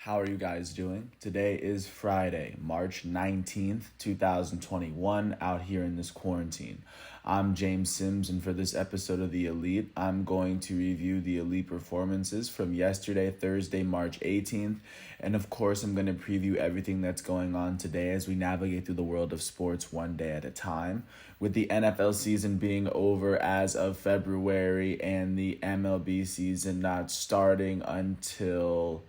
How are you guys doing? Today is Friday, March 19th, 2021, out here in this quarantine. I'm James Sims, and for this episode of The Elite, I'm going to review the Elite performances from yesterday, Thursday, March 18th, and of course, I'm going to preview everything that's going on today as we navigate through the world of sports one day at a time. With the NFL season being over as of February and the MLB season not starting until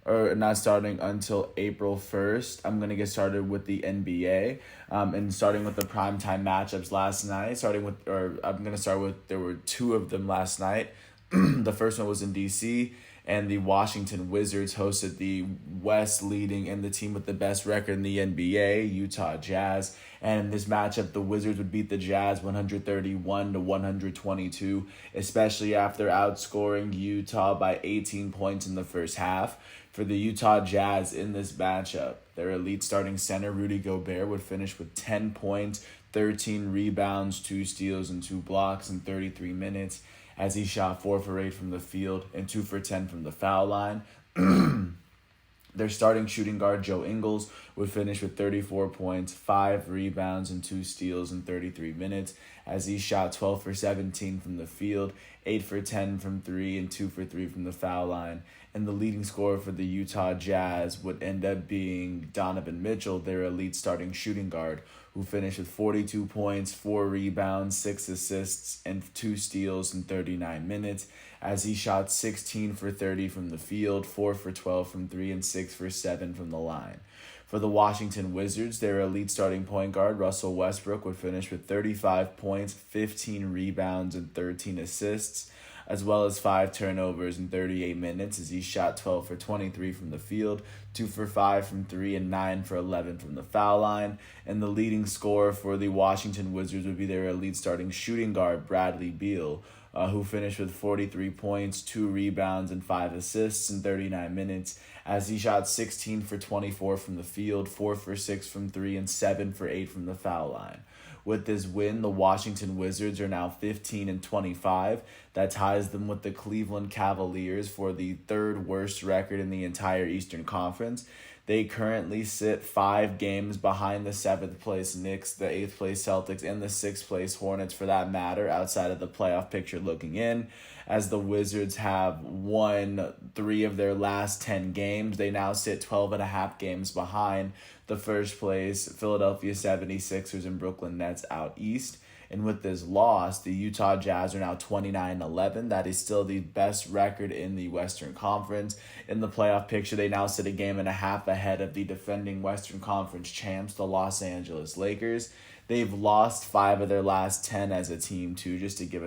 April 1st. I'm going to get started with the NBA and starting with the primetime matchups last night. There were two of them last night. The first one was in D.C., and the Washington Wizards hosted the West leading and the team with the best record in the NBA, Utah Jazz. And in this matchup, the Wizards would beat the Jazz 131-122, especially after outscoring Utah by 18 points in the first half. For the Utah Jazz in this matchup, their elite starting center, Rudy Gobert, would finish with 10 points, 13 rebounds, 2 steals, and 2 blocks in 33 minutes as he shot 4 for 8 from the field and 2 for 10 from the foul line. Their starting shooting guard, Joe Ingles, would finish with 34 points, 5 rebounds, and 2 steals in 33 minutes as he shot 12 for 17 from the field, 8 for 10 from 3, and 2 for 3 from the foul line. And the leading scorer for the Utah Jazz would end up being Donovan Mitchell, their elite starting shooting guard, who finished with 42 points, 4 rebounds, 6 assists, and 2 steals in 39 minutes as he shot 16 for 30 from the field, 4 for 12 from 3, and 6 for 7 from the line. For the Washington Wizards, their elite starting point guard, Russell Westbrook, would finish with 35 points, 15 rebounds, and 13 assists, as well as 5 turnovers in 38 minutes as he shot 12 for 23 from the field, 2 for 5 from 3, and 9 for 11 from the foul line. And the leading scorer for the Washington Wizards would be their elite starting shooting guard, Bradley Beale, who finished with 43 points, 2 rebounds, and 5 assists in 39 minutes as he shot 16 for 24 from the field, 4 for 6 from 3, and 7 for 8 from the foul line. With this win, the Washington Wizards are now 15-25. That ties them with the Cleveland Cavaliers for the third worst record in the entire Eastern Conference. They currently sit 5 games behind the 7th place Knicks, the 8th place Celtics, and the 6th place Hornets for that matter, outside of the playoff picture looking in. As the Wizards have won 3 of their last 10 games, they now sit 12.5 games behind the first place Philadelphia 76ers and Brooklyn Nets out east. And with this loss, the Utah Jazz are now 29-11. That is still the best record in the Western Conference. In the playoff picture, they now sit a game and a half ahead of the defending Western Conference champs, the Los Angeles Lakers. They've lost 5 of their last 10 as a team too, just to get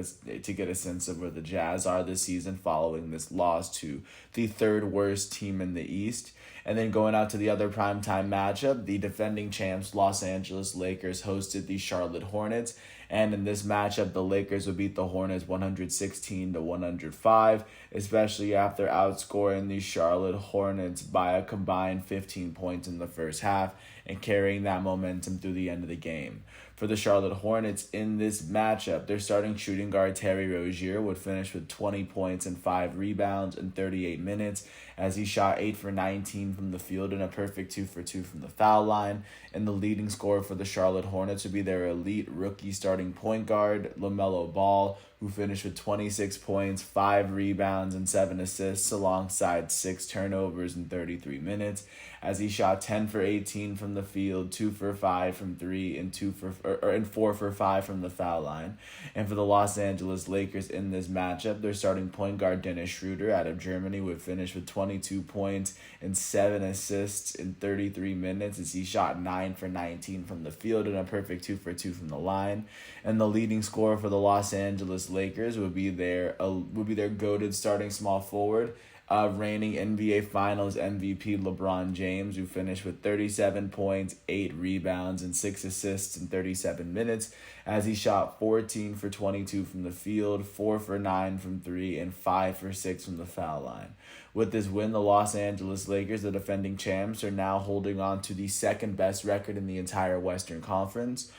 a sense of where the Jazz are this season following this loss to the third worst team in the East. And then going out to the other primetime matchup, the defending champs Los Angeles Lakers hosted the Charlotte Hornets. And in this matchup, the Lakers would beat the Hornets 116-105, especially after outscoring the Charlotte Hornets by a combined 15 points in the first half and carrying that momentum through the end of the game. For the Charlotte Hornets in this matchup, their starting shooting guard Terry Rozier would finish with 20 points and 5 rebounds in 38 minutes as he shot 8 for 19 from the field and a perfect 2 for 2 from the foul line. And the leading scorer for the Charlotte Hornets would be their elite rookie starting point guard LaMelo Ball, who finished with 26 points, 5 rebounds, and 7 assists alongside 6 turnovers in 33 minutes as he shot 10 for 18 from the field, 2 for 5 from 3, and 4 for 5 from the foul line. And for the Los Angeles Lakers in this matchup, their starting point guard Dennis Schroeder out of Germany would finish with 22 points and 7 assists in 33 minutes as he shot 9 for 19 from the field and a perfect 2 for 2 from the line. And the leading scorer for the Los Angeles Lakers would be their goated starting small forward, reigning NBA Finals MVP LeBron James, who finished with 37 points, 8 rebounds, and 6 assists in 37 minutes as he shot 14 for 22 from the field, 4 for 9 from 3, and 5 for 6 from the foul line. With this win, the Los Angeles Lakers, the defending champs, are now holding on to the second best record in the entire Western Conference.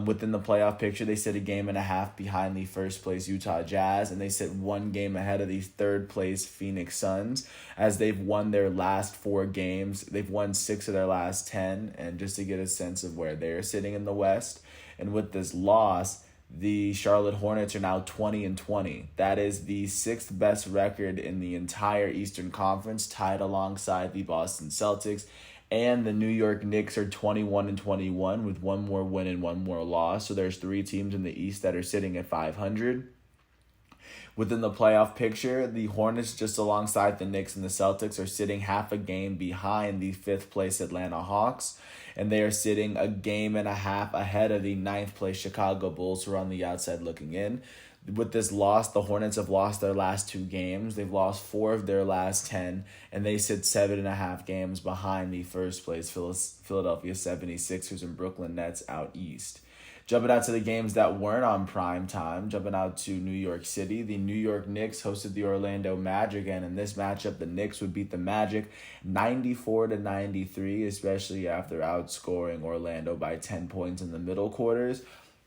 Within the playoff picture, they sit a game and a half behind the first place Utah Jazz, and they sit one game ahead of the third place Phoenix Suns, as they've won their last 4 games. They've won 6 of their last 10, and just to get a sense of where they're sitting in the West. And with this loss, the Charlotte Hornets are now 20-20. That is the 6th best record in the entire Eastern Conference, tied alongside the Boston Celtics. And the New York Knicks are 21-21 with one more win and one more loss. So there's 3 teams in the East that are sitting at 500. Within the playoff picture, the Hornets, just alongside the Knicks and the Celtics, are sitting half a game behind the 5th place Atlanta Hawks, and they are sitting a game and a half ahead of the 9th place Chicago Bulls, who are on the outside looking in. With this loss, the Hornets have lost their last 2 games. They've lost 4 of their last 10, and they sit 7.5 games behind the first place Philadelphia 76ers and Brooklyn Nets out east. Jumping out to the games that weren't on prime time, jumping out to New York City, the New York Knicks hosted the Orlando Magic, and in this matchup, the Knicks would beat the Magic 94-93, especially after outscoring Orlando by 10 points in the middle quarters.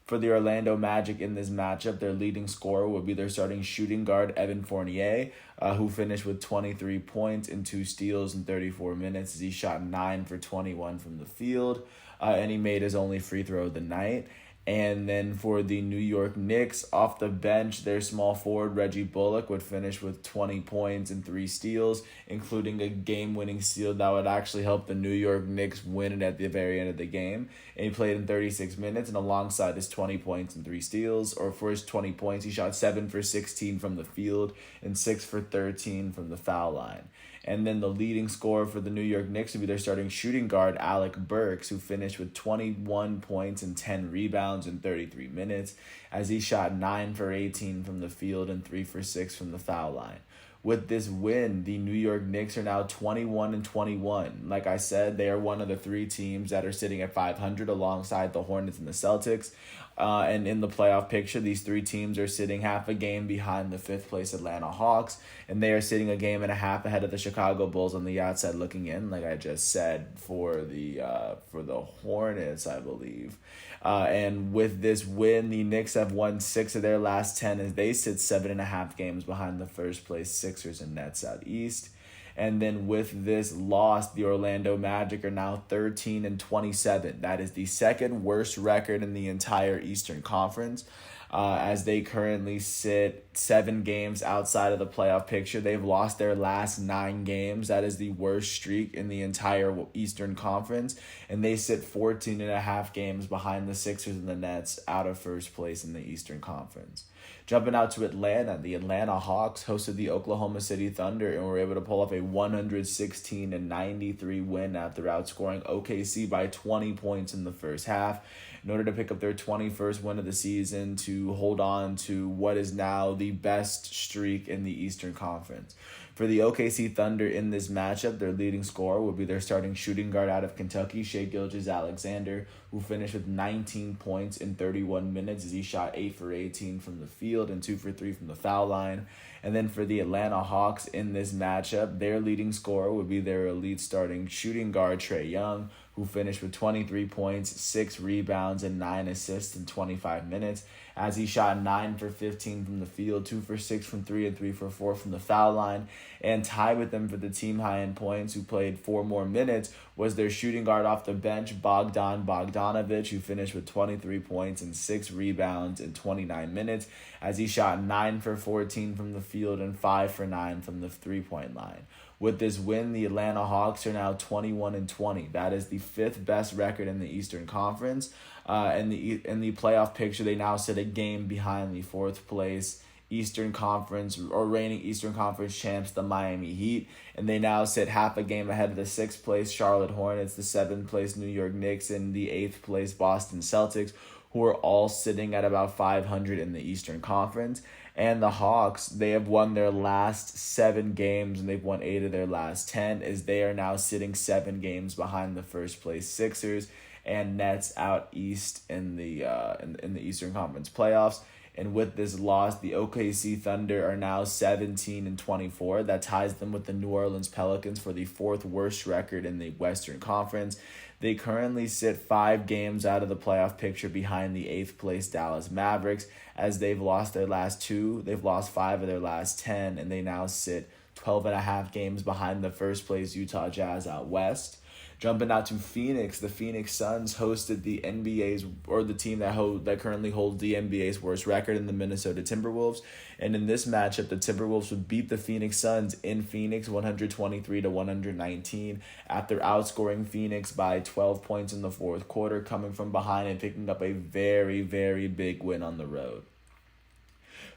For the Orlando Magic in this matchup, their leading scorer would be their starting shooting guard, Evan Fournier, who finished with 23 points and 2 steals in 34 minutes as he shot 9 for 21 from the field, and he made his only free throw of the night. And then for the New York Knicks, off the bench, their small forward, Reggie Bullock, would finish with 20 points and 3 steals, including a game-winning steal that would actually help the New York Knicks win it at the very end of the game. And he played in 36 minutes, and alongside his 20 points and 3 steals, or for his 20 points, he shot 7 for 16 from the field and 6 for 13 from the foul line. And then the leading scorer for the New York Knicks would be their starting shooting guard, Alec Burks, who finished with 21 points and 10 rebounds in 33 minutes, as he shot 9 for 18 from the field and 3 for 6 from the foul line. With this win, the New York Knicks are now 21-21. Like I said, they are one of the 3 teams that are sitting at 500 alongside the Hornets and the Celtics. And in the playoff picture, these 3 teams are sitting half a game behind the 5th place Atlanta Hawks, and they are sitting a game and a half ahead of the Chicago Bulls on the outside looking in, like I just said, for the Hornets, I believe. And with this win, the Knicks have won 6 of their last 10 as they sit 7.5 games behind the first place Sixers and Nets out east. And then with this loss, the Orlando Magic are now 13-27. That is the 2nd worst record in the entire Eastern Conference, as they currently sit 7 games outside of the playoff picture. They've lost their last 9 games. That is the worst streak in the entire Eastern Conference. And they sit 14.5 games behind the Sixers and the Nets out of first place in the Eastern Conference. Jumping out to Atlanta, the Atlanta Hawks hosted the Oklahoma City Thunder and were able to pull off a 116-93 win after outscoring OKC by 20 points in the first half in order to pick up their 21st win of the season to hold on to what is now the best streak in the Eastern Conference. For the OKC Thunder in this matchup, their leading scorer would be their starting shooting guard out of Kentucky, Shai Gilgeous-Alexander, who finished with 19 points in 31 minutes as he shot 8 for 18 from the field and 2 for 3 from the foul line. And then for the Atlanta Hawks in this matchup, their leading scorer would be their elite starting shooting guard, Trey Young, who finished with 23 points, 6 rebounds, and 9 assists in 25 minutes, as he shot 9 for 15 from the field, 2 for 6 from 3, and 3 for 4 from the foul line. And tied with them for the team high in points, who played 4 more minutes, was their shooting guard off the bench, Bogdan Bogdanovic, who finished with 23 points and 6 rebounds in 29 minutes, as he shot 9 for 14 from the field and 5 for 9 from the three-point line. With this win, the Atlanta Hawks are now 21-20. That is the 5th best record in the Eastern Conference. In the playoff picture, they now sit a game behind the 4th place Eastern Conference or reigning Eastern Conference champs, the Miami Heat, and they now sit half a game ahead of the 6th place Charlotte Hornets, the 7th place New York Knicks, and the 8th place Boston Celtics, who are all sitting at about 500 in the Eastern Conference. And the Hawks, they have won their last 7 games, and they've won 8 of their last 10, as they are now sitting 7 games behind the first place Sixers and Nets out east in the Eastern Conference playoffs. And with this loss, the OKC Thunder are now 17-24. That ties them with the New Orleans Pelicans for the fourth worst record in the Western Conference. They currently sit 5 games out of the playoff picture behind the 8th place Dallas Mavericks, as they've lost their last 2. They've lost 5 of their last 10, and they now sit 12.5 games behind the first place Utah Jazz out west. Jumping out to Phoenix, the Phoenix Suns hosted the team that currently holds the NBA's worst record in the Minnesota Timberwolves. And in this matchup, the Timberwolves would beat the Phoenix Suns in Phoenix 123-119 after outscoring Phoenix by 12 points in the fourth quarter, coming from behind and picking up a very, very big win on the road.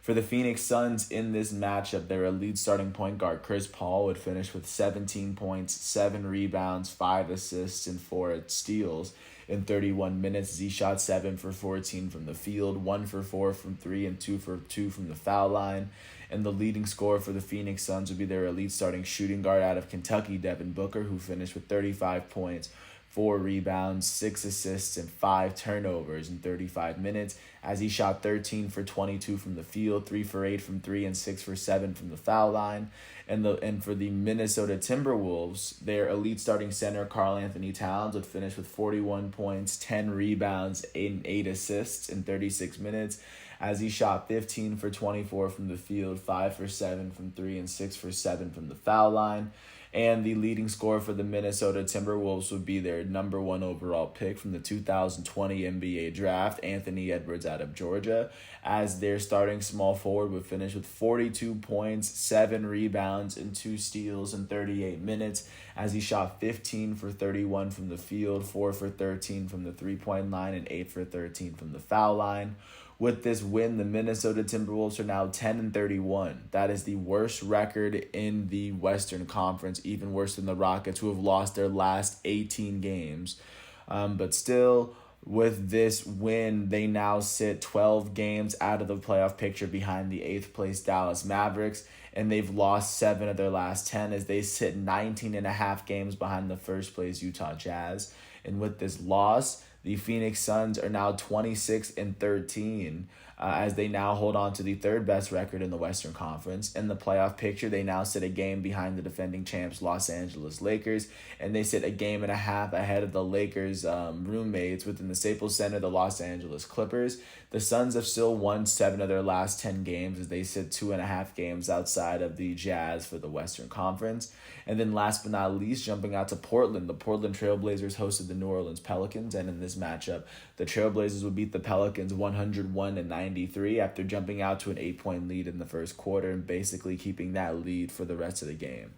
For the Phoenix Suns in this matchup, their elite starting point guard Chris Paul would finish with 17 points, 7 rebounds, 5 assists, and 4 steals in 31 minutes. He shot 7 for 14 from the field, 1 for 4 from 3, and 2 for 2 from the foul line. And the leading scorer for the Phoenix Suns would be their elite starting shooting guard out of Kentucky, Devin Booker, who finished with 35 points, 4 rebounds, 6 assists, and 5 turnovers in 35 minutes, as he shot 13 for 22 from the field, 3 for 8 from 3, and 6 for 7 from the foul line. And for the Minnesota Timberwolves, their elite starting center, Karl Anthony Towns, would finish with 41 points, 10 rebounds, and 8 assists in 36 minutes, as he shot 15 for 24 from the field, 5 for 7 from 3, and 6 for 7 from the foul line. And the leading scorer for the Minnesota Timberwolves would be their number 1 overall pick from the 2020 NBA draft, Anthony Edwards out of Georgia, as their starting small forward would finish with 42 points, 7 rebounds, and 2 steals in 38 minutes, as he shot 15 for 31 from the field, 4 for 13 from the three-point line, and 8 for 13 from the foul line. With this win, the Minnesota Timberwolves are now 10-31. That is the worst record in the Western Conference, even worse than the Rockets, who have lost their last 18 games. But still, with this win, they now sit 12 games out of the playoff picture behind the 8th place Dallas Mavericks, and they've lost 7 of their last 10 as they sit 19.5 games behind the first place Utah Jazz. And with this loss, the Phoenix Suns are now 26-13, as they now hold on to the 3rd best record in the Western Conference. In the playoff picture, they now sit a game behind the defending champs Los Angeles Lakers, and they sit a game and a half ahead of the Lakers' roommates within the Staples Center, the Los Angeles Clippers. The Suns have still won 7 of their last 10 games, as they sit 2.5 games outside of the Jazz for the Western Conference. And then last but not least, jumping out to Portland, the Portland Trailblazers hosted the New Orleans Pelicans, and in this matchup, the Trailblazers would beat the Pelicans 101-93 after jumping out to an 8-point lead in the first quarter and basically keeping that lead for the rest of the game.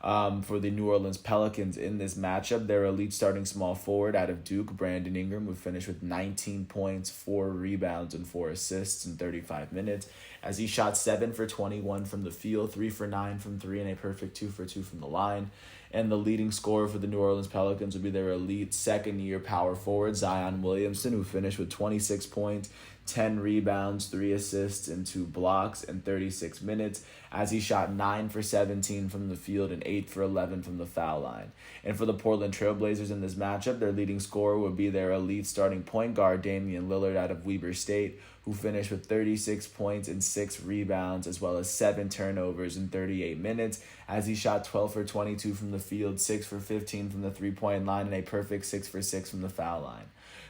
For the New Orleans Pelicans in this matchup, their elite starting small forward out of Duke, Brandon Ingram, would finish with 19 points, 4 rebounds, and 4 assists in 35 minutes, as he shot 7 for 21 from the field, 3 for 9 from 3, and a perfect 2 for 2 from the line. And the leading scorer for the New Orleans Pelicans would be their elite second-year power forward, Zion Williamson, who finished with 26 points, 10 rebounds, 3 assists, and 2 blocks in 36 minutes, as he shot 9 for 17 from the field and 8 for 11 from the foul line. And for the Portland Trailblazers in this matchup, their leading scorer would be their elite starting point guard, Damian Lillard out of Weber State, who finished with 36 points and 6 rebounds, as well as 7 turnovers in 38 minutes, as he shot 12 for 22 from the field, 6 for 15 from the three-point line, and a perfect 6 for 6 from the foul line.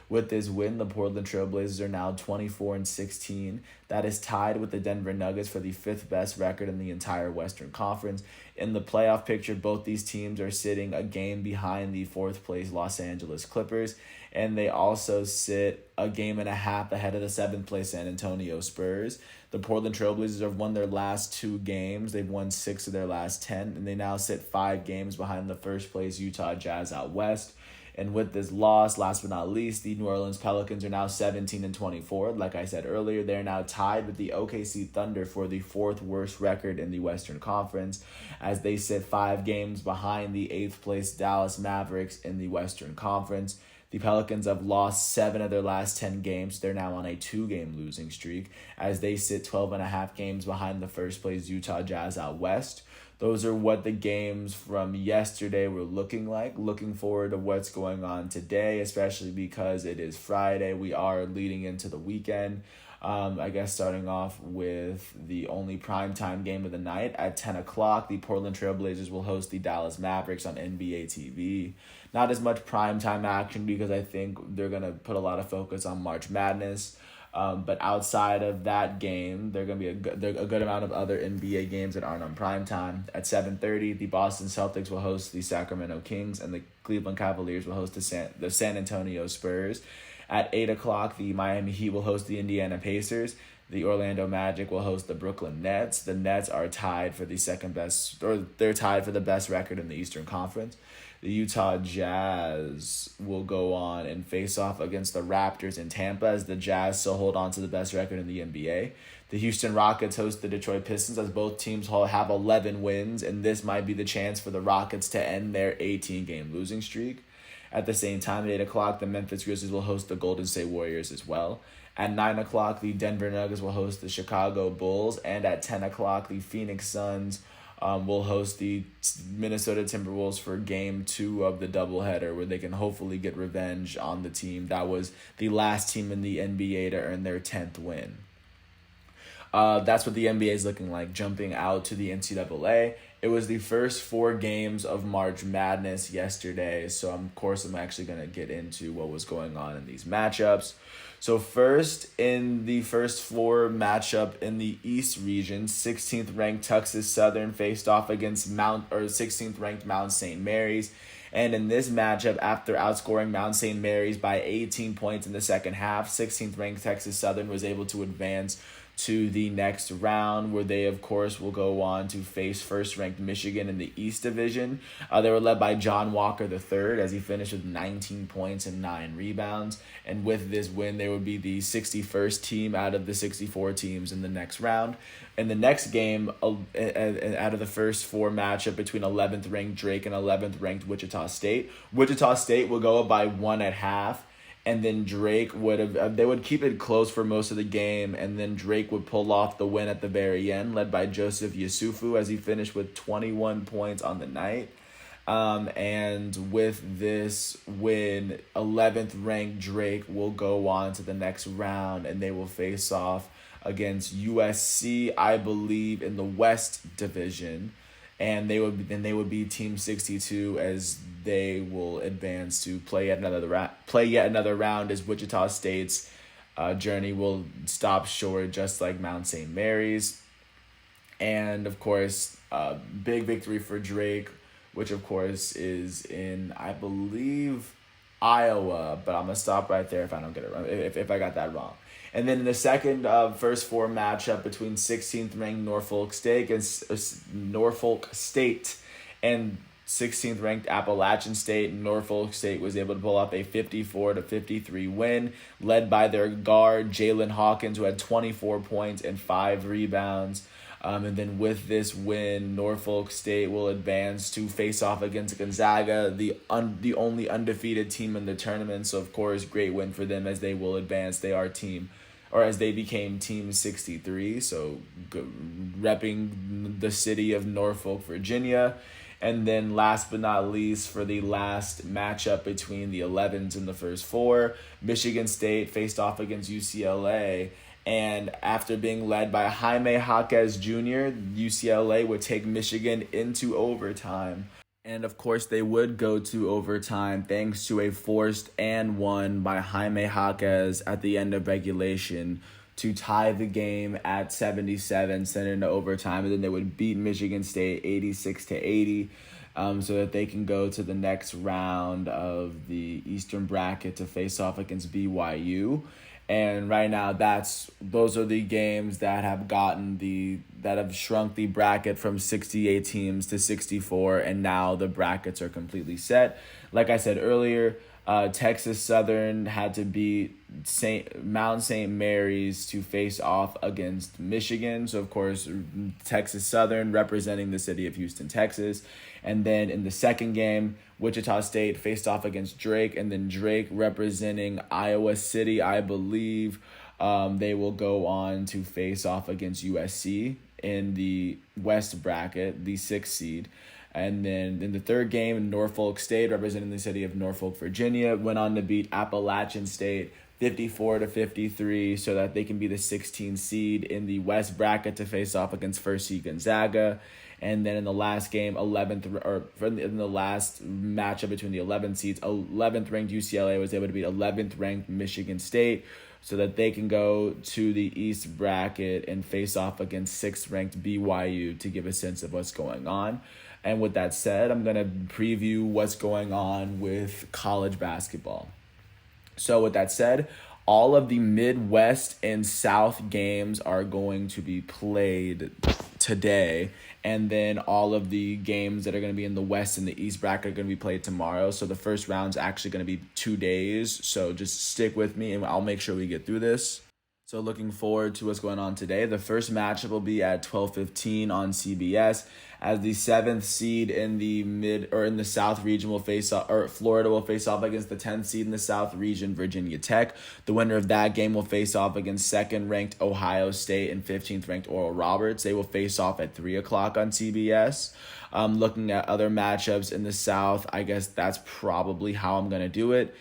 With this win, the Portland Trailblazers are now 24-16. That is tied with the Denver Nuggets for the 5th best record in the entire Western Conference. In the playoff picture, both these teams are sitting a game behind the 4th place Los Angeles Clippers, and they also sit a game and a half ahead of the 7th place San Antonio Spurs. The Portland Trailblazers have won their last 2 games. They've won 6 of their last 10, and they now sit 5 games behind the 1st place Utah Jazz out west. And with this loss, last but not least, the New Orleans Pelicans are now 17-24. Like I said earlier, they're now tied with the OKC Thunder for the 4th worst record in the Western Conference, as they sit 5 games behind the 8th place Dallas Mavericks in the Western Conference. The Pelicans have lost 7 of their last 10 games. They're now on a 2-game losing streak, as they sit 12.5 games behind the 1st place Utah Jazz out west. Those are what the games from yesterday were looking like. Looking forward to what's going on today, especially because it is Friday. We are leading into the weekend. I guess starting off with the only primetime game of the night at 10 o'clock, the Portland Trailblazers will host the Dallas Mavericks on NBA TV. Not as much primetime action because I think they're going to put a lot of focus on March Madness. But outside of that game, there are going to be a good amount of other NBA games that aren't on primetime. At 7:30, the Boston Celtics will host the Sacramento Kings, and the Cleveland Cavaliers will host the San Antonio Spurs. At 8 o'clock, the Miami Heat will host the Indiana Pacers. The Orlando Magic will host the Brooklyn Nets. The Nets are tied for they're tied for the best record in the Eastern Conference. The Utah Jazz will go on and face off against the Raptors in Tampa as the Jazz still hold on to the best record in the NBA. The Houston Rockets host the Detroit Pistons as both teams have 11 wins, and this might be the chance for the Rockets to end their 18-game losing streak. At the same time, at 8 o'clock, the Memphis Grizzlies will host the Golden State Warriors as well. At 9 o'clock, the Denver Nuggets will host the Chicago Bulls. And at 10 o'clock, the Phoenix Suns will host the Minnesota Timberwolves for Game 2 of the doubleheader, where they can hopefully get revenge on the team that was the last team in the NBA to earn their 10th win. That's what the NBA is looking like, jumping out to the NCAA. It was the first 4 games of March Madness yesterday, so of course I'm actually going to get into what was going on in these matchups. So first, in the first 4 matchup in the East region, 16th ranked Texas Southern faced off against 16th ranked Mount St. Mary's. And in this matchup, after outscoring Mount St. Mary's by 18 points in the second half, 16th ranked Texas Southern was able to advance to the next round, where they, of course, will go on to face first-ranked Michigan in the East Division. They were led by John Walker III as he finished with 19 points and 9 rebounds. And with this win, they would be the 61st team out of the 64 teams in the next round. In the next game, out of the first 4 matchup between 11th ranked Drake and 11th ranked Wichita State will go up by 1 at half. And then Drake they would keep it close for most of the game, and then Drake would pull off the win at the very end, led by Joseph Yusufu as he finished with 21 points on the night. And with this win, 11th ranked Drake will go on to the next round, and they will face off against USC, I believe, in the West Division. And they would be Team 62 as they will advance to play yet another round as Wichita State's journey will stop short, just like Mount St. Mary's. And of course, big victory for Drake, which of course is in, I believe, Iowa. But I'm gonna stop right there if I don't get it wrong. If I got that wrong. And then in the second first 4 matchup between 16th ranked Norfolk State and 16th ranked Appalachian State, Norfolk State was able to pull off a 54-53 win, led by their guard Jalen Hawkins, who had 24 points and 5 rebounds. And then with this win, Norfolk State will advance to face off against Gonzaga, the only undefeated team in the tournament. So of course, great win for them as they will advance. As they became Team 63. So repping the city of Norfolk, Virginia. And then last but not least, for the last matchup between the 11s in the first 4, Michigan State faced off against UCLA. And after being led by Jaime Jaquez Jr., UCLA would take Michigan into overtime. And of course, they would go to overtime thanks to a forced and one by Jaime Jaquez at the end of regulation to tie the game at 77, send it into overtime, and then they would beat Michigan State 86-80, so that they can go to the next round of the Eastern bracket to face off against BYU. And right now, those are the games that have shrunk the bracket from 68 teams to 64, and now the brackets are completely set. Like I said earlier, Texas Southern had to beat Mount St. Mary's to face off against Michigan. So, of course, Texas Southern representing the city of Houston, Texas. And then in the second game, Wichita State faced off against Drake. And then Drake representing Iowa City, I believe. They will go on to face off against USC in the West bracket, the 6th seed. And then in the third game, Norfolk State, representing the city of Norfolk, Virginia, went on to beat Appalachian State 54-53, so that they can be the 16th seed in the West bracket to face off against first seed Gonzaga. And then in the last game, in the last matchup between the 11th seeds, 11th ranked UCLA was able to beat 11th ranked Michigan State, so that they can go to the East bracket and face off against 6th ranked BYU to give a sense of what's going on. And with that said, I'm going to preview what's going on with college basketball. So with that said, all of the Midwest and South games are going to be played today. And then all of the games that are going to be in the West and the East bracket are going to be played tomorrow. So the first round's actually going to be 2 days. So just stick with me and I'll make sure we get through this. So looking forward to what's going on today. The first matchup will be at 12:15 on CBS, as the 7th seed in the South region will face off, or Florida will face off against the 10th seed in the South region, Virginia Tech. The winner of that game will face off against 2nd ranked Ohio State and 15th ranked Oral Roberts. They will face off at 3 o'clock on CBS. Looking at other matchups in the South, I guess that's probably how I'm going to do it.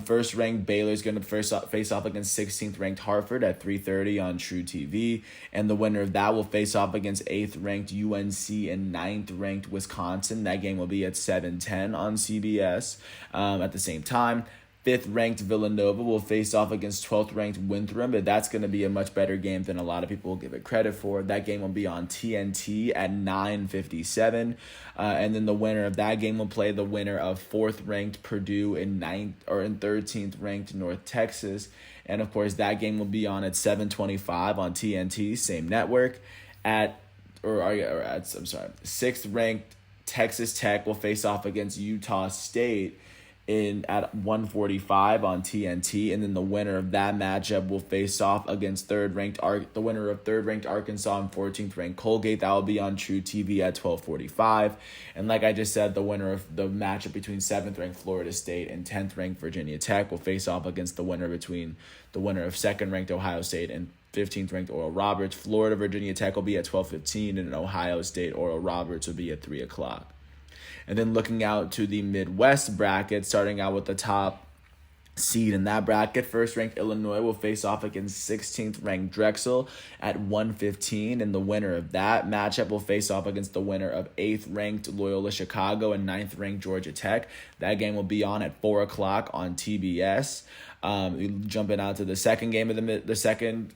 First ranked Baylor is going to face off against 16th ranked Hartford at 3:30 on True TV. And the winner of that will face off against 8th ranked UNC and 9th ranked Wisconsin. That game will be at 7:10 on CBS. At the same time, 5th ranked Villanova will face off against 12th ranked Winthrop, but that's going to be a much better game than a lot of people will give it credit for. That game will be on TNT at 9:57, and then the winner of that game will play the winner of 4th ranked Purdue and 13th ranked North Texas, and of course that game will be on at 7:25 on TNT, same network. 6th ranked Texas Tech will face off against Utah State at 1:45 on TNT, and then the winner of that matchup will face off against the winner of 3rd ranked Arkansas and 14th ranked Colgate. That will be on True TV at 12:45. And like I just said, the winner of the matchup between 7th ranked Florida State and 10th ranked Virginia Tech will face off against the winner of 2nd ranked Ohio State and 15th ranked Oral Roberts. Florida Virginia Tech will be at 12:15, and Ohio State Oral Roberts will be at 3 o'clock. And then looking out to the Midwest bracket, starting out with the top seed in that bracket, 1st ranked Illinois will face off against 16th ranked Drexel at 1:15, and the winner of that matchup will face off against the winner of 8th ranked Loyola Chicago and 9th ranked Georgia Tech. That game will be on at 4 o'clock on TBS. Jumping out to the second game of the second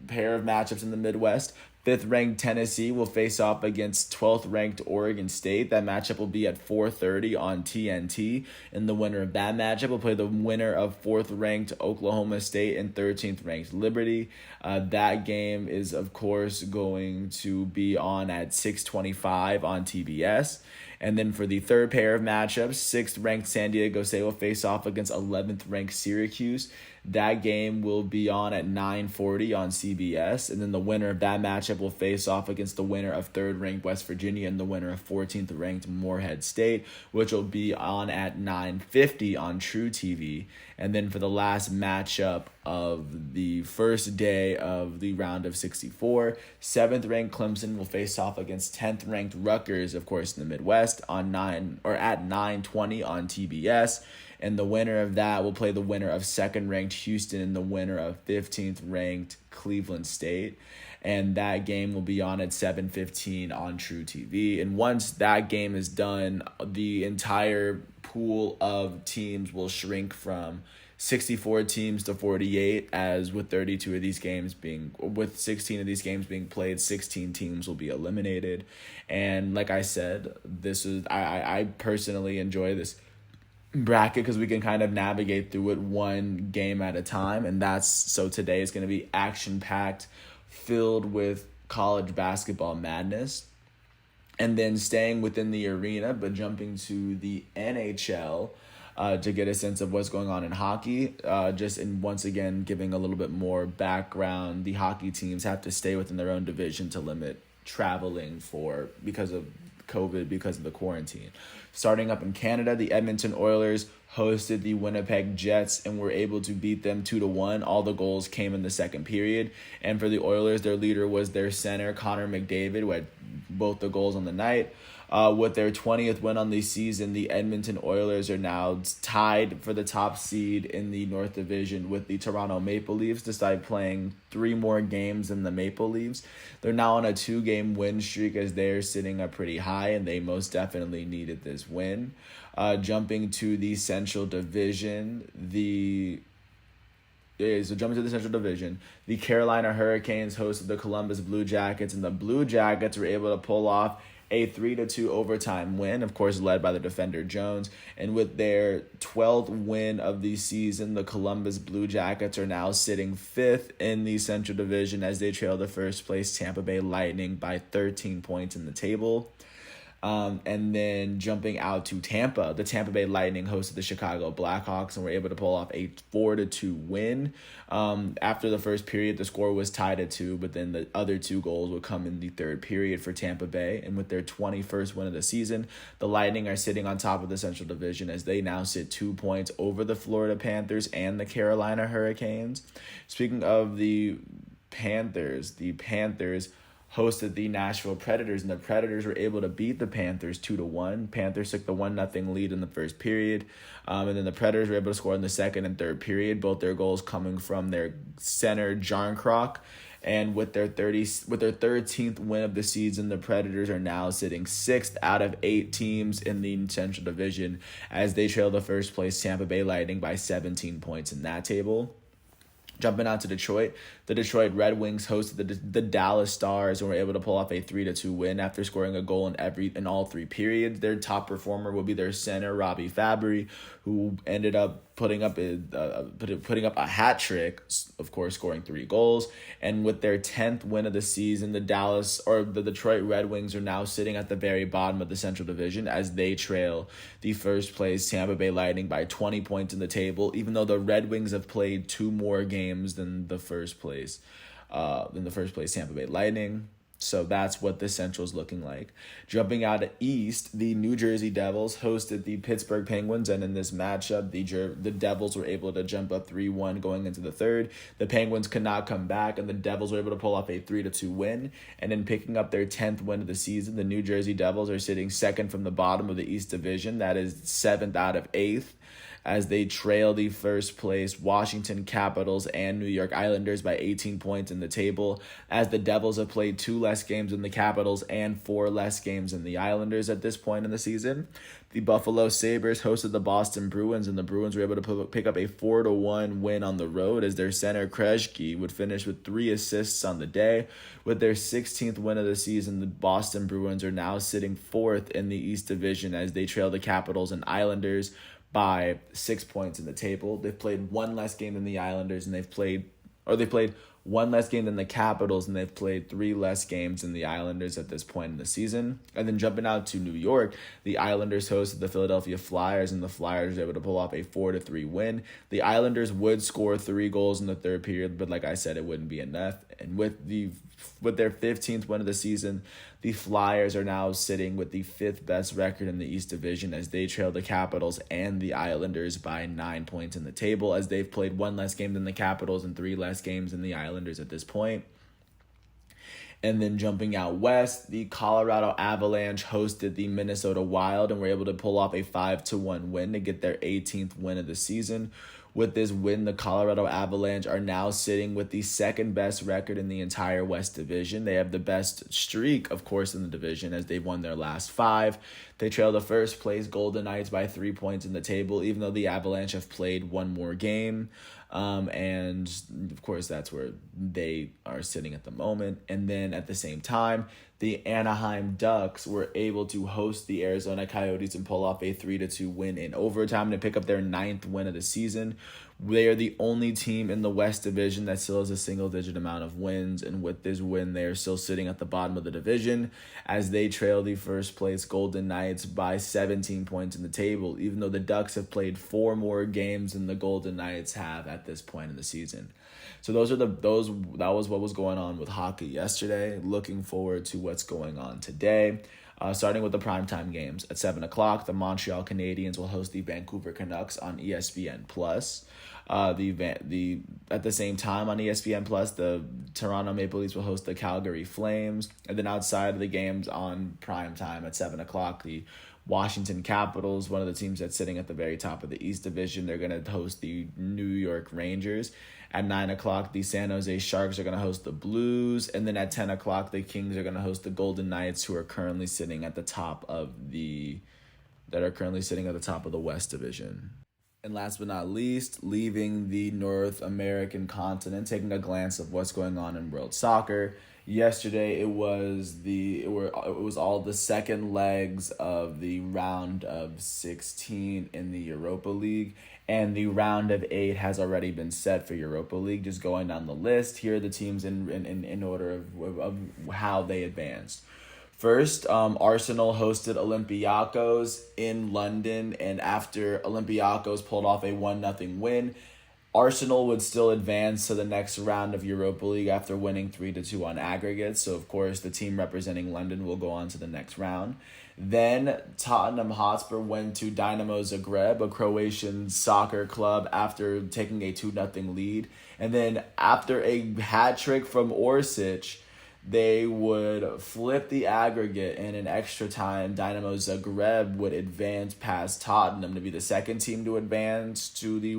pair of matchups in the Midwest, 5th ranked Tennessee will face off against 12th ranked Oregon State. That matchup will be at 4:30 on TNT. And the winner of that matchup will play the winner of 4th ranked Oklahoma State and 13th ranked Liberty. That game is, of course, going to be on at 6:25 on TBS. And then for the third pair of matchups, 6th ranked San Diego State will face off against 11th ranked Syracuse. That game will be on at 9:40 on CBS. And then the winner of that matchup will face off against the winner of 3rd ranked West Virginia and the winner of 14th ranked Morehead State, which will be on at 9:50 on True TV. And then for the last matchup of the first day of the round of 64, 7th ranked Clemson will face off against 10th ranked Rutgers, of course, in the Midwest, at 9:20 on TBS. And the winner of that will play the winner of 2nd ranked Houston and the winner of 15th ranked Cleveland State. And that game will be on at 7:15 on True TV. And once that game is done, the entire pool of teams will shrink from 64 teams to 48, as with 16 of these games being played, 16 teams will be eliminated. And like I said, I personally enjoy this bracket because we can kind of navigate through it one game at a time, and so today is going to be action-packed, filled with college basketball madness. And then staying within the arena, but jumping to the NHL to get a sense of what's going on in hockey. Once again, giving a little bit more background, the hockey teams have to stay within their own division to limit traveling because of COVID, because of the quarantine. Starting up in Canada, the Edmonton Oilers hosted the Winnipeg Jets and were able to beat them 2-1. All the goals came in the second period. And for the Oilers, their leader was their center, Connor McDavid, who had both the goals on the night. With their 20th win on the season, the Edmonton Oilers are now tied for the top seed in the North Division with the Toronto Maple Leafs, despite playing 3 more games than the Maple Leafs. They're now on a 2-game win streak as they're sitting up pretty high, and they most definitely needed this win. Jumping to the Central Division, the Carolina Hurricanes hosted the Columbus Blue Jackets, and the Blue Jackets were able to pull off a 3-2 overtime win, of course, led by the defender Jones. And with their 12th win of the season, the Columbus Blue Jackets are now sitting 5th in the Central Division as they trail the first place Tampa Bay Lightning by 13 points in the table. And then jumping out to Tampa, the Tampa Bay Lightning hosted the Chicago Blackhawks and were able to pull off a 4-2 win. After the first period, the score was tied at 2, but then the other 2 goals would come in the third period for Tampa Bay. And with their 21st win of the season, the Lightning are sitting on top of the Central Division as they now sit 2 points over the Florida Panthers and the Carolina Hurricanes. Speaking of the Panthers hosted the Nashville Predators, and the Predators were able to beat the Panthers 2-1. Panthers took the 1-0 lead in the first period, and then the Predators were able to score in the second and third period, both their goals coming from their center, Jarnkrok. And with their 13th win of the season, the Predators are now sitting 6th out of 8 teams in the Central Division as they trail the first place Tampa Bay Lightning by 17 points in that table. Jumping out to Detroit, the Detroit Red Wings hosted the Dallas Stars and were able to pull off a 3-2 win after scoring a goal in all 3 periods. Their top performer will be their center, Robbie Fabry, who ended up putting up a hat trick, of course, scoring 3 goals. And with their 10th win of the season, the Detroit Red Wings are now sitting at the very bottom of the Central Division as they trail the first place Tampa Bay Lightning by 20 points in the table, even though the Red Wings have played 2 more games than the first place Tampa Bay Lightning. So that's what the Central's looking like. Jumping out east, the New Jersey Devils hosted the Pittsburgh Penguins, and in this matchup, the Devils were able to jump up 3-1 going into the third. The Penguins could not come back, and the Devils were able to pull off a 3-2 win. And in picking up their 10th win of the season, the New Jersey Devils are sitting second from the bottom of the East Division. That is 7th out of 8th. As they trail the first place Washington Capitals and New York Islanders by 18 points in the table, as the Devils have played 2 less games than the Capitals and 4 less games than the Islanders at this point in the season. The Buffalo Sabres hosted the Boston Bruins, and the Bruins were able to pick up a 4-1 win on the road as their center Krejci would finish with 3 assists on the day. With their 16th win of the season, the Boston Bruins are now sitting 4th in the East Division as they trail the Capitals and Islanders by 6 points in the table. They've played 1 less game than the Islanders, and they played 1 less game than the Capitals, and they've played 3 less games than the Islanders at this point in the season. And then jumping out to New York, the Islanders hosted the Philadelphia Flyers, and the Flyers were able to pull off a 4-3 win. The Islanders would score 3 goals in the third period, but like I said, it wouldn't be enough. And with their 15th win of the season, the Flyers are now sitting with the 5th best record in the East Division as they trail the Capitals and the Islanders by 9 points in the table, as they've played 1 less game than the Capitals and 3 less games than the Islanders at this point. And then jumping out west, the Colorado Avalanche hosted the Minnesota Wild and were able to pull off a 5-1 win to get their 18th win of the season. With this win, the Colorado Avalanche are now sitting with the 2nd best record in the entire West Division. They have the best streak, of course, in the division as they've won their last 5. They trail the first place Golden Knights by 3 points in the table, even though the Avalanche have played 1 more game. And of course, that's where they are sitting at the moment. And then at the same time, the Anaheim Ducks were able to host the Arizona Coyotes and pull off a 3-2 win in overtime to pick up their 9th win of the season. They are the only team in the West Division that still has a single-digit amount of wins, and with this win, they are still sitting at the bottom of the division as they trail the first-place Golden Knights by 17 points in the table, even though the Ducks have played 4 more games than the Golden Knights have at this point in the season. So that was what was going on with hockey yesterday. Looking forward to what's going on today. Starting with the primetime games at 7 o'clock, the Montreal Canadiens will host the Vancouver Canucks on ESPN Plus. At the same time on ESPN Plus, the Toronto Maple Leafs will host the Calgary Flames, and then outside of the games on primetime at 7 o'clock, the Washington Capitals, one of the teams that's sitting at the very top of the East Division, they're going to host the New York Rangers. At 9 o'clock, the San Jose Sharks are going to host the Blues. And then at 10 o'clock, the Kings are going to host the Golden Knights, who are currently sitting at the top of the West Division. And last but not least, leaving the North American continent, taking a glance of what's going on in world soccer. Yesterday, it was all the second legs of the round of 16 in the Europa League, and the round of 8 has already been set for Europa League. Just going down the list, here are the teams in order of how they advanced. First, Arsenal hosted Olympiacos in London, and after Olympiacos pulled off a 1-0 win, Arsenal would still advance to the next round of Europa League after winning 3-2 on aggregate. So, of course, the team representing London will go on to the next round. Then Tottenham Hotspur went to Dinamo Zagreb, a Croatian soccer club, after taking a 2-0 lead. And then after a hat trick from Orsic, they would flip the aggregate, and in extra time, Dinamo Zagreb would advance past Tottenham to be the second team to advance to the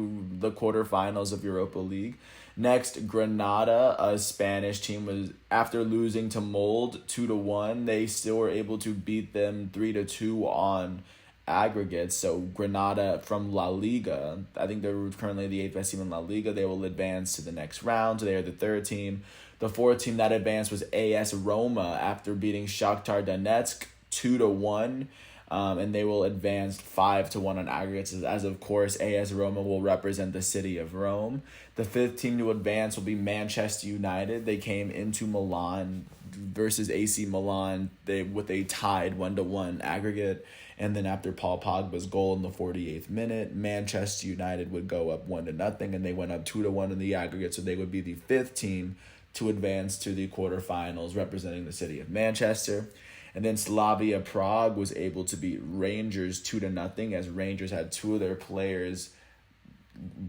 quarterfinals of Europa League. Next, Granada, a Spanish team, was after losing to Molde 2-1, they still were able to beat them 3-2 on aggregate. So Granada from La Liga, I think they're currently the 8th best team in La Liga. They will advance to the next round. So they are the third team. The fourth team that advanced was AS Roma after beating Shakhtar Donetsk 2-1. And they will advance 5-1 on aggregates, as of course AS Roma will represent the city of Rome. The fifth team to advance will be Manchester United. They came into Milan versus AC Milan with a tied 1-1 aggregate. And then after Paul Pogba's goal in the 48th minute, Manchester United would go up 1-0, and they went up 2-1 in the aggregate. So they would be the fifth team to advance to the quarterfinals, representing the city of Manchester. And then Slavia Prague was able to beat Rangers 2-0, as Rangers had two of their players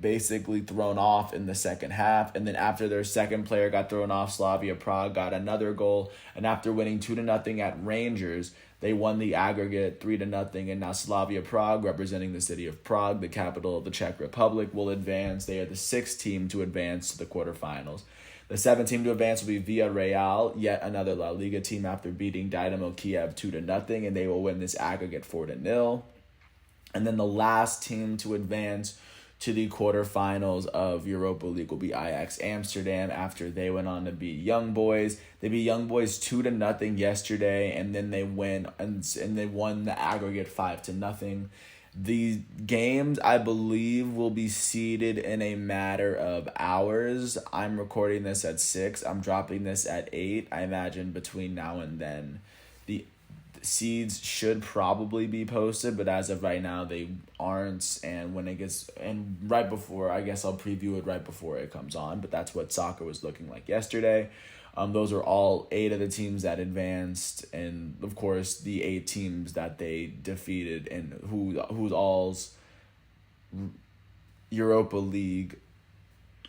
basically thrown off in the second half. And then after their second player got thrown off, Slavia Prague got another goal. And after winning 2-0 at Rangers, they won the aggregate 3-0. And now Slavia Prague, representing the city of Prague, the capital of the Czech Republic, will advance. They are the sixth team to advance to the quarterfinals. The seventh team to advance will be Villarreal, yet another La Liga team, after beating Dynamo Kiev 2-0, and they will win this aggregate 4-0. And then the last team to advance to the quarterfinals of Europa League will be Ajax Amsterdam, after they went on to beat Young Boys. They beat Young Boys 2-0 yesterday, and then they won the aggregate 5-0. The games, I believe, will be seeded in a matter of hours. I'm recording this at 6. I'm dropping this at 8. I imagine between now and then the seeds should probably be posted, but as of right now, they aren't. And right before, I guess I'll preview it right before it comes on, but that's what soccer was looking like yesterday. Those are all 8 of the teams that advanced, and of course the 8 teams that they defeated, and whose all's Europa League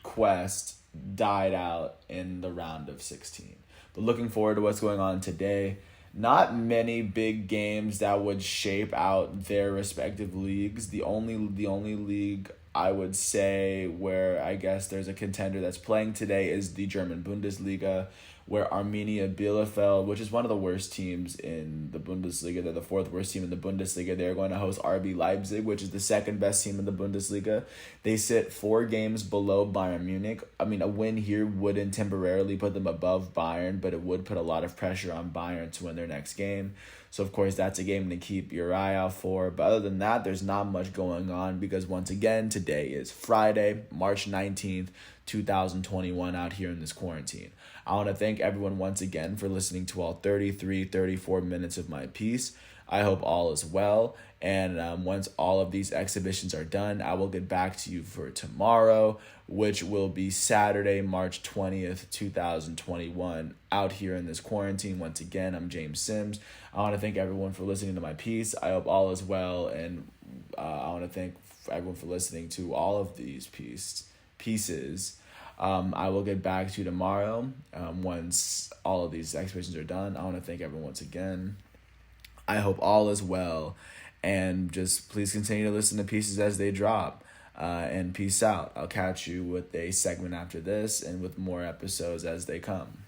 quest died out in the round of 16. But looking forward to what's going on today. Not many big games that would shape out their respective leagues. The only league I would say where I guess there's a contender that's playing today is the German Bundesliga, where Arminia Bielefeld, which is one of the worst teams in the Bundesliga, they're the 4th worst team in the Bundesliga, they're going to host RB Leipzig, which is the 2nd best team in the Bundesliga. They sit 4 games below Bayern Munich. I mean, a win here wouldn't temporarily put them above Bayern, but it would put a lot of pressure on Bayern to win their next game. So, of course, that's a game to keep your eye out for. But other than that, there's not much going on, because, once again, today is Friday, March 19th, 2021, out here in this quarantine. I want to thank everyone once again for listening to all 34 minutes of my piece. I hope all is well. And once all of these exhibitions are done, I will get back to you for tomorrow, which will be Saturday, March 20th, 2021, out here in this quarantine. Once again, I'm James Sims. I want to thank everyone for listening to my piece. I hope all is well, and I want to thank everyone for listening to all of these pieces. I will get back to you tomorrow once all of these exhibitions are done. I want to thank everyone once again. I hope all is well, and just please continue to listen to pieces as they drop. And peace out. I'll catch you with a segment after this and with more episodes as they come.